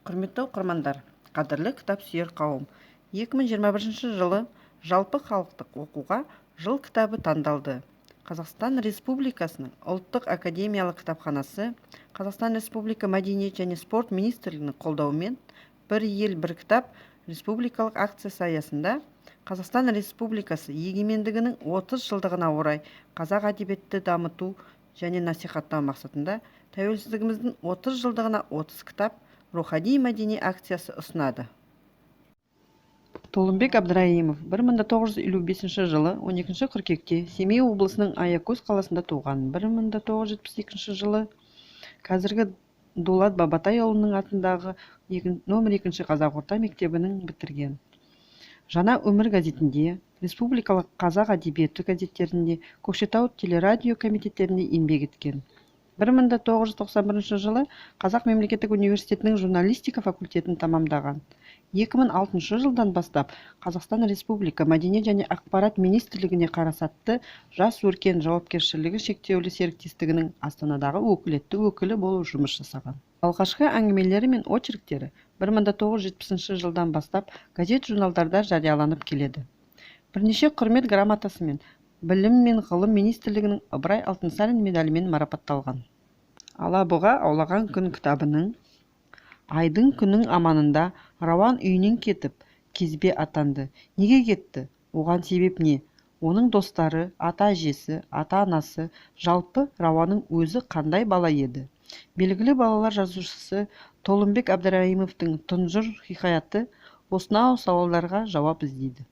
Құрметті оқырмандар, қадірлі кітап сүйер қауым, 2021 жылы жалпы халықтық оқуға жыл кітабы таңдалды. Қазақстан Республикасының ұлттық академиялық кітапханасы, Қазақстан Республика мәдениет және спорт министрлігінің қолдауымен «Бір ел, бір кітап» республикалық акциясы аясында Қазақстан Республикасы егемендігінің 30 жылдығына орай қазақ әдебиетті дамыту және насихаттау мақсатында тәуелсіздігіміздің 30 жылдығына 30 кітап рухани-мәдени акциясы ұсынады. Толымбек Абдраимов 1955 жылы 12 қыркүйекте Семей облысының Аякөз қаласында туған. 1972 жылы қазіргі Дулат Бабатай ауылының атындағы номер 2 қазақ орта мектебінің бітірген. Жаңа өмір газетінде, республикалық қазақ әдебиеті газеттерінде, Көкшетау телерадио комитеттерінде еңбек еткен. 1991 жылы Қазақ мемлекеттік университетінің журналистика факультетін тамамдаған. 2006 жылдан бастап Қазақстан Республика мәдениет және ақпарат министрлігіне қарасатты Жас өркен жауапкершілігі шектеулі серіктестігінің Астанадағы өкілетті өкілі болып жұмыс жасаған. Алғашқы әңгімелері мен очерктері 1970 жылдан бастап газет-журналдарда жарияланып келеді. Бірнеше құрмет грамотасымен Білім мен ғылым министрлігінің Ыбырай Алтынсарин медалімен марапатталған. Алабұға аулаған күн кітабының айдың күннің аманында Рауан үйінен кетіп, кезбе атанды. Неге кетті? Оған себеп не? Оның достары, ата-әжесі, ата-анасы, жалпы Рауанның өзі қандай бала еді? Белгілі балалар жазушысы Толымбек Абдраимовтың тұнжыр хикаяты осынау сауалдарға жауап іздейді.